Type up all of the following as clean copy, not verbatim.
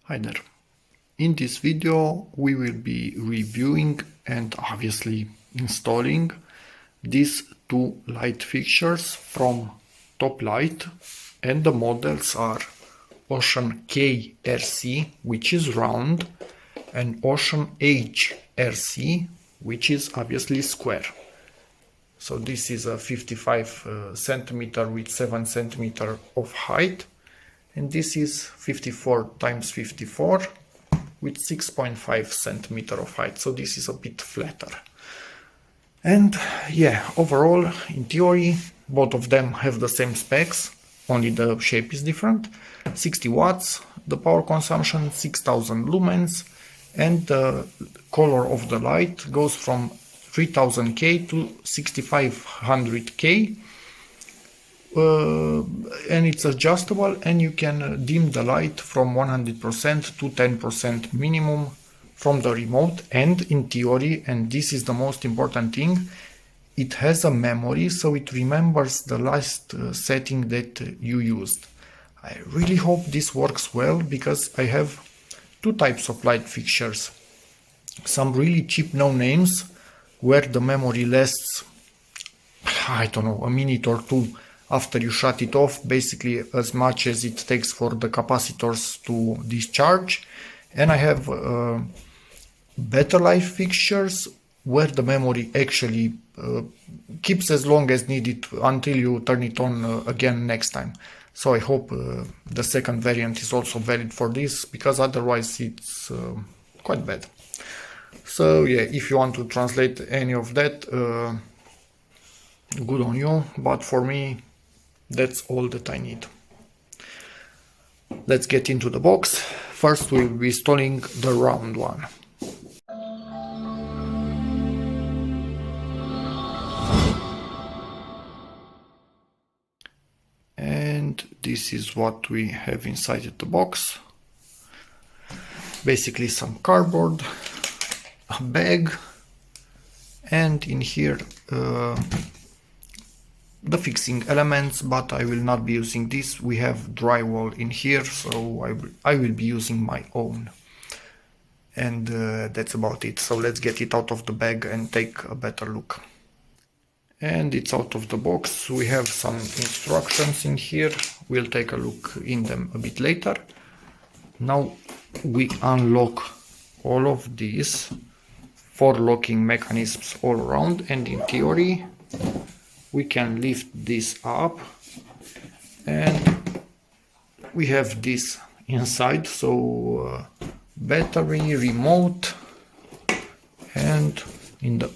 Hi there. In this video we will be reviewing and obviously installing these two light fixtures from Top Light, and the models are Ocean KRC, which is round, and Ocean HRC, which is obviously square. So this is a 55 centimeter with 7 centimeter of height, and this is 54 times 54 with 6.5 centimeter of height, so this is a bit flatter. And yeah, overall, in theory, both of them have the same specs, only the shape is different. 60 watts, the power consumption 6000 lumens, and the color of the light goes from 3000K to 6500K. And it's adjustable, and you can dim the light from 100% to 10% minimum from the remote. And in theory, and this is the most important thing, it has a memory, so it remembers the last setting that you used. I really hope this works well, because I have two types of light fixtures. Some really cheap no names where the memory lasts, I don't know, a minute or two after you shut it off, basically as much as it takes for the capacitors to discharge. And I have better light fixtures where the memory actually keeps as long as needed until you turn it on again next time. So I hope the second variant is also valid for this, because otherwise it's quite bad. So yeah, if you want to translate any of that, good on you, but for me that's all that I need. Let's get into the box. First we'll be installing the round one. And this is what we have inside the box. Basically some cardboard, a bag, and in here the fixing elements, but I will not be using this. We have drywall in here, so I will be using my own. And that's about it. So let's get it out of the bag and take a better look. And it's out of the box. We have some instructions in here. We'll take a look in them a bit later. Now we unlock all of these 4 locking mechanisms all around, and in theory we can lift this up, and we have this inside, so battery, remote, and in the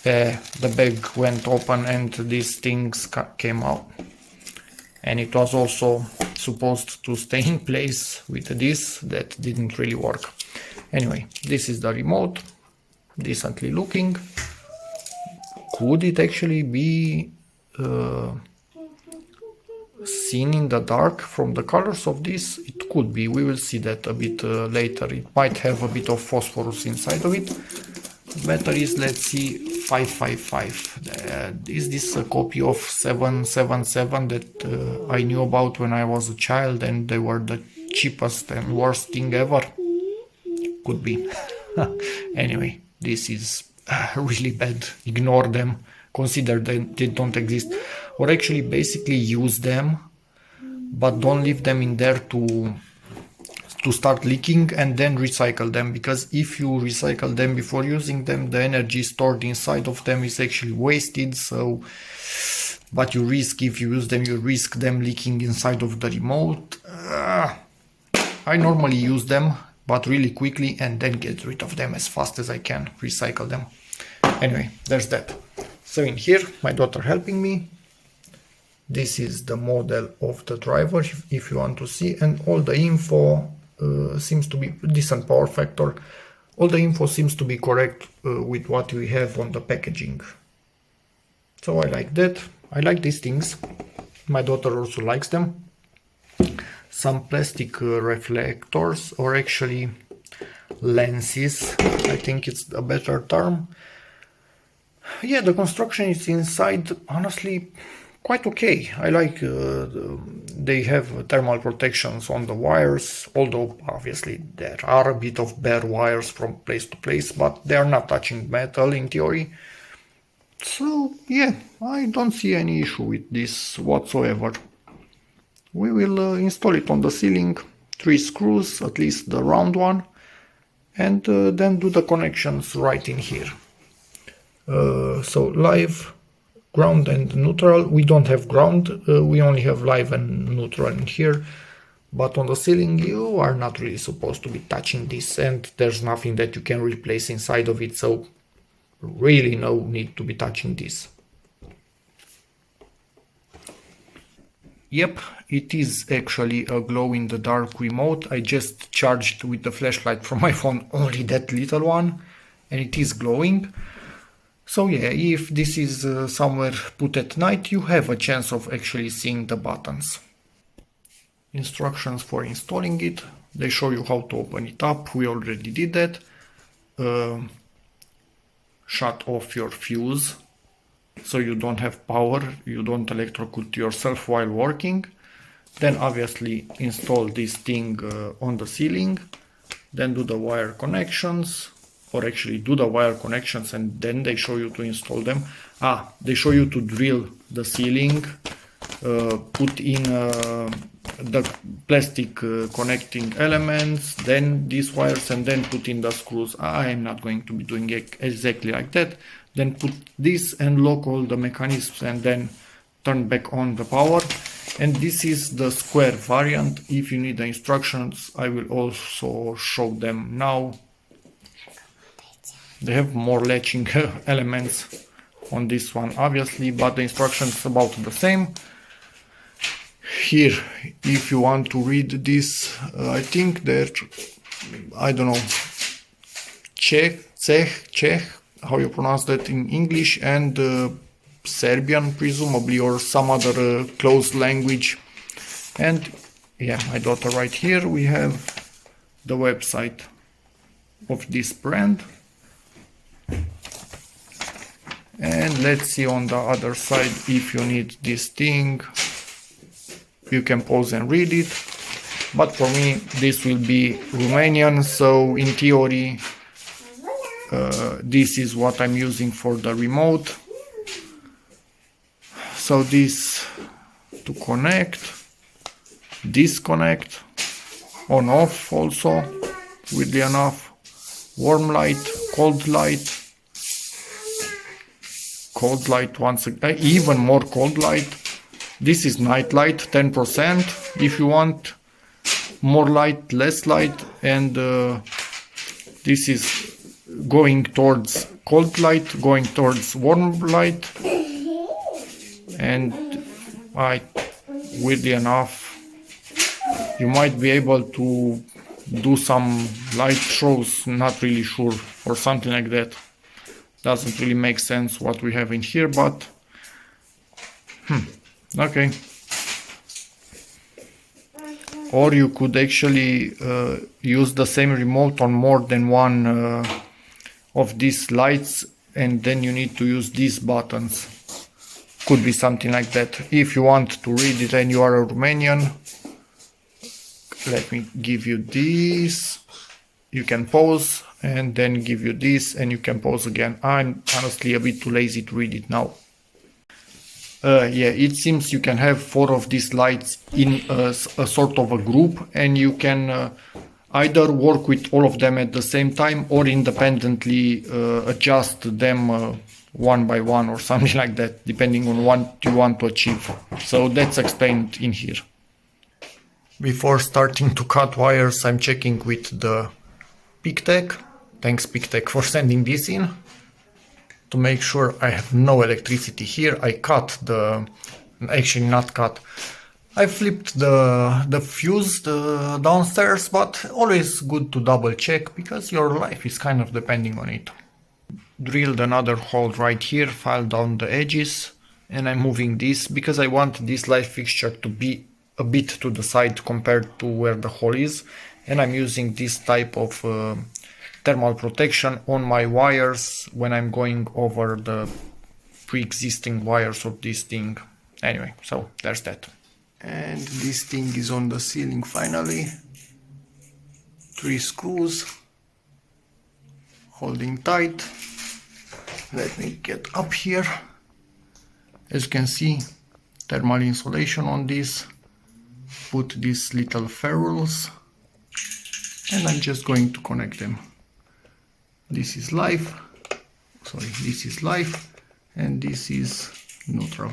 the bag went open and these things came out, and it was also supposed to stay in place with this. That didn't really work. Anyway, this is the remote, decently looking. Could it actually be seen in the dark from the colors of this? It could be. We will see that a bit later. It might have a bit of phosphorus inside of it. Batteries, let's see, 555. Is this a copy of 777 that I knew about when I was a child, and they were the cheapest and worst thing ever? Could be. Anyway, this is really bad. Ignore them, consider that they don't exist, or actually basically use them, but don't leave them in there to start leaking and then recycle them, because if you recycle them before using them, the energy stored inside of them is actually wasted. So but you risk, if you use them, you risk them leaking inside of the remote. I normally use them, but really quickly, and then get rid of them as fast as I can, recycle them. Anyway, there's that. So in here, my daughter helping me. This is the model of the driver, if you want to see, and all the info seems to be decent power factor. All the info seems to be correct with what we have on the packaging. So I like that. I like these things. My daughter also likes them. Some plastic reflectors, or actually lenses, I think it's a better term. Yeah, the construction is inside, honestly, quite okay. I like they have thermal protections on the wires, although obviously there are a bit of bare wires from place to place, but they are not touching metal in theory. So yeah, I don't see any issue with this whatsoever. We will install it on the ceiling, 3 screws, at least the round one, and then do the connections right in here. So live, ground and neutral. We don't have ground, we only have live and neutral in here. But on the ceiling you are not really supposed to be touching this, and there's nothing that you can replace inside of it, so really no need to be touching this. Yep, it is actually a glow-in-the-dark remote. I just charged with the flashlight from my phone, only that little one, and it is glowing. So yeah, if this is somewhere put at night, you have a chance of actually seeing the buttons. Instructions for installing it. They show you how to open it up. We already did that. Shut off your fuse, so you don't have power, you don't electrocute yourself while working. Then obviously install this thing on the ceiling, then do the wire connections, or actually do the wire connections and then they show you to install them. They show you to drill the ceiling, put in the plastic connecting elements, then these wires, and then put in the screws. I am not going to be doing it exactly like that. Then put this and lock all the mechanisms and then turn back on the power. And this is the square variant. If you need the instructions, I will also show them now. They have more latching elements on this one obviously, but the instructions about the same. Here, if you want to read this, I think that, I don't know, Czech, how you pronounce that in English, and Serbian presumably, or some other close language. And yeah, my daughter right here, we have the website of this brand. And let's see on the other side, if you need this thing, you can pause and read it. But for me, this will be Romanian, so in theory, this is what I'm using for the remote. So this to connect, disconnect, on off also, weirdly enough, warm light, cold light once again, even more cold light. This is night light, 10%, if you want more light, less light, and this is going towards cold light, going towards warm light, and weirdly enough, you might be able to do some light shows, not really sure, or something like that. Doesn't really make sense what we have in here, but okay. Or you could actually use the same remote on more than one of these lights, and then you need to use these buttons. Could be something like that. If you want to read it and you are a Romanian, let me give you this. You can pause and then give you this, and you can pause again. I'm honestly a bit too lazy to read it now. Yeah, it seems you can have 4 of these lights in a sort of a group, and you can either work with all of them at the same time or independently adjust them one by one or something like that, depending on what you want to achieve. So that's explained in here. Before starting to cut wires, I'm checking with the PicTech. Thanks PicTech for sending this in, to make sure I have no electricity here. I cut actually not cut, I flipped the fuse downstairs, but always good to double check, because your life is kind of depending on it. Drilled another hole right here, filed down the edges, and I'm moving this because I want this light fixture to be a bit to the side compared to where the hole is, and I'm using this type of thermal protection on my wires when I'm going over the pre-existing wires of this thing. anyway, so there's that. And this thing is on the ceiling finally. 3 screws holding tight. Let me get up here. As you can see, thermal insulation on this. Put these little ferrules and I'm just going to connect them. This is live, this is live, and this is neutral.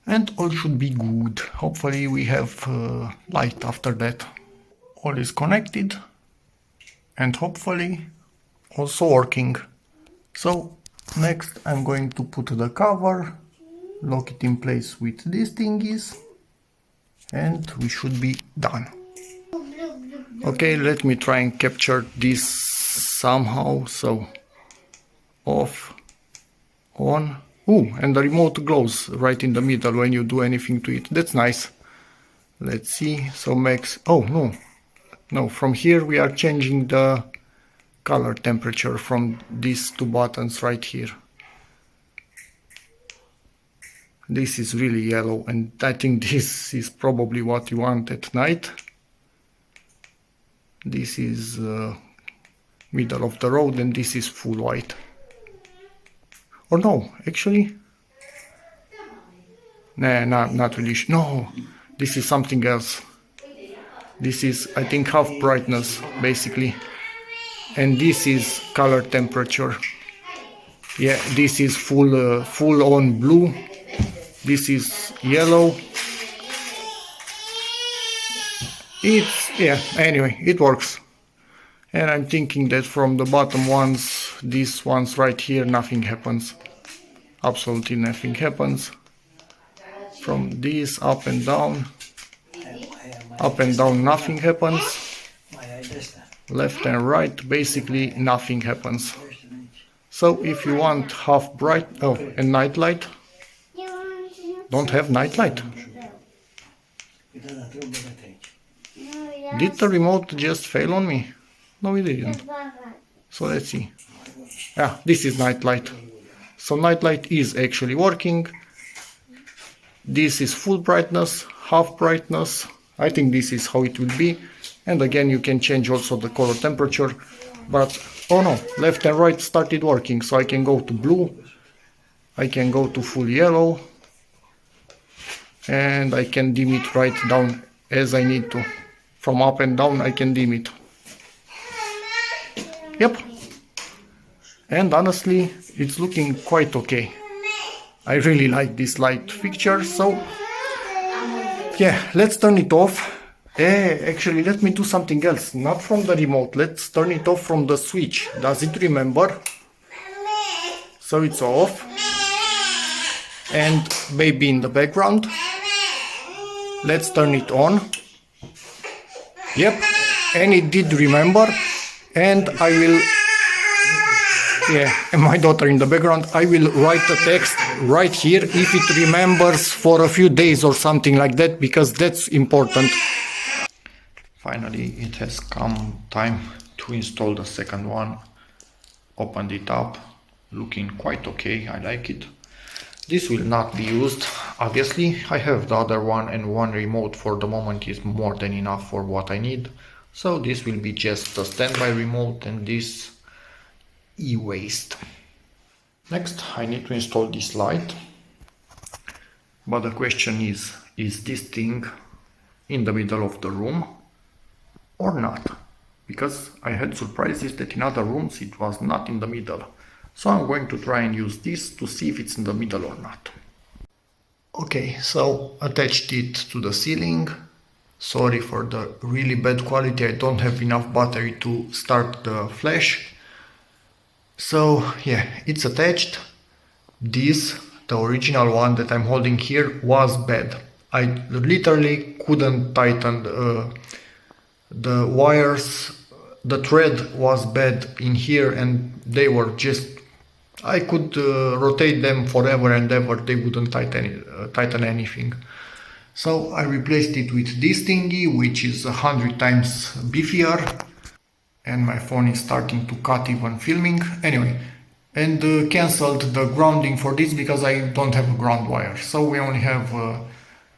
And all should be good. Hopefully we have light after that. All is connected and hopefully also working. So next I'm going to put the cover, lock it in place with these thingies, and we should be done. Okay, let me try and capture this somehow. So off, on. Ooh, and the remote glows right in the middle when you do anything to it. That's nice. Let's see. So max. Oh no, from here we are changing the color temperature from these 2 buttons right here. This is really yellow, and I think this is probably what you want at night. This is middle of the road, and this is full white. Or no, actually, nah, not really. No, this is something else. This is, I think, half brightness basically, and this is color temperature. Yeah, this is full on blue. This is yellow. Anyway, it works. And I'm thinking that from the bottom ones, these ones right here, nothing happens. Absolutely nothing happens. From this up and down, nothing happens. Left and right, basically nothing happens. So if you want half bright, and night light, don't have night light. Did the remote just fail on me? No, it didn't. So let's see. Yeah, this is night light. So night light is actually working. This is full brightness, half brightness. I think this is how it will be. And again, you can change also the color temperature. But, oh no, left and right started working. So I can go to blue. I can go to full yellow. And I can dim it right down as I need to. From up and down I can dim it. Yep. And honestly, it's looking quite okay. I really like this light fixture, so yeah, let's turn it off. Actually, let me do something else. Not from the remote. Let's turn it off from the switch. Does it remember? So it's off. And baby in the background. Let's turn it on. Yep, and it did remember. And I will, and my daughter in the background, I will write a text right here if it remembers for a few days or something like that, because that's important. Finally, it has come time to install the second one. Opened it up, looking quite okay, I like it. This will not be used, obviously. I have the other one, and one remote for the moment is more than enough for what I need. So this will be just a standby remote, and this e-waste. Next, I need to install this light. But the question is this thing in the middle of the room or not? Because I had surprises that in other rooms it was not in the middle. So I'm going to try and use this to see if it's in the middle or not. Okay, so attached it to the ceiling. Sorry for the really bad quality, I don't have enough battery to start the flash. So yeah, it's attached. This, the original one that I'm holding here, was bad. I literally couldn't tighten the wires. The thread was bad in here, and they were just, I could rotate them forever and ever, they wouldn't tighten anything. So I replaced it with this thingy, which is 100 times beefier, and my phone is starting to cut even filming. Anyway, and cancelled the grounding for this because I don't have a ground wire. So we only have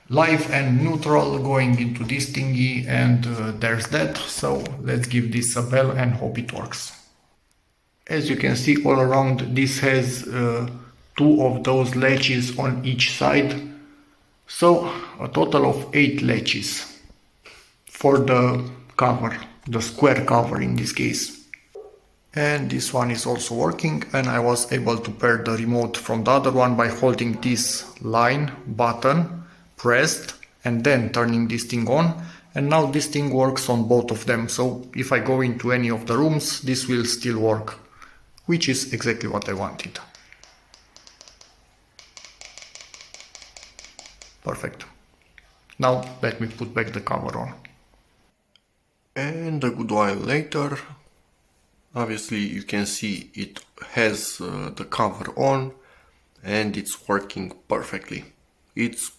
live and neutral going into this thingy, and there's that. So let's give this a bell and hope it works. As you can see all around, this has two of those latches on each side. So a total of 8 latches for the cover, the square cover in this case. And this one is also working, and I was able to pair the remote from the other one by holding this line button pressed and then turning this thing on, and now this thing works on both of them. So if I go into any of the rooms, this will still work, which is exactly what I wanted. Perfect. Now let me put back the cover on. And a good while later, obviously you can see it has the cover on and it's working perfectly. It's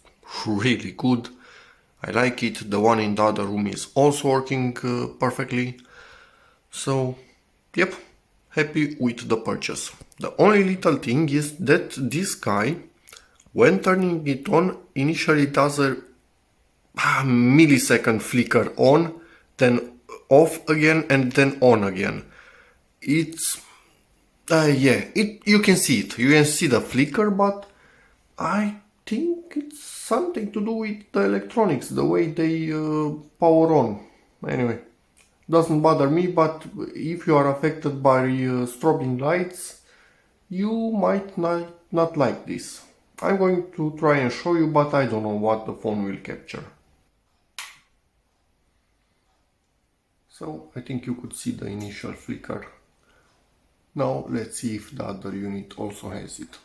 really good. I like it. The one in the other room is also working perfectly. So, yep, happy with the purchase. The only little thing is that this guy, when turning it on, initially does a millisecond flicker on, then off again, and then on again. It's yeah, you can see it. You can see the flicker, but I think it's something to do with the electronics, the way they power on. Anyway, doesn't bother me, but if you are affected by strobing lights, you might not like this. I'm going to try and show you, but I don't know what the phone will capture. So I think you could see the initial flicker. Now let's see if the other unit also has it.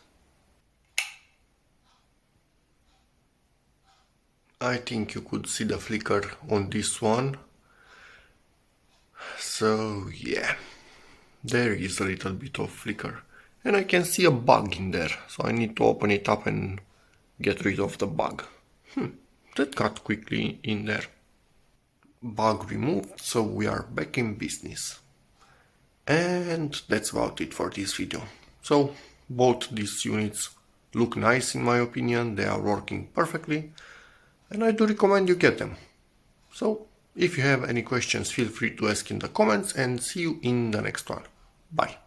I think you could see the flicker on this one. So yeah, there is a little bit of flicker. And I can see a bug in there, so I need to open it up and get rid of the bug. That got quickly in there. Bug removed, so we are back in business. And that's about it for this video. So both these units look nice in my opinion, they are working perfectly, and I do recommend you get them. So if you have any questions, feel free to ask in the comments, and see you in the next one. Bye.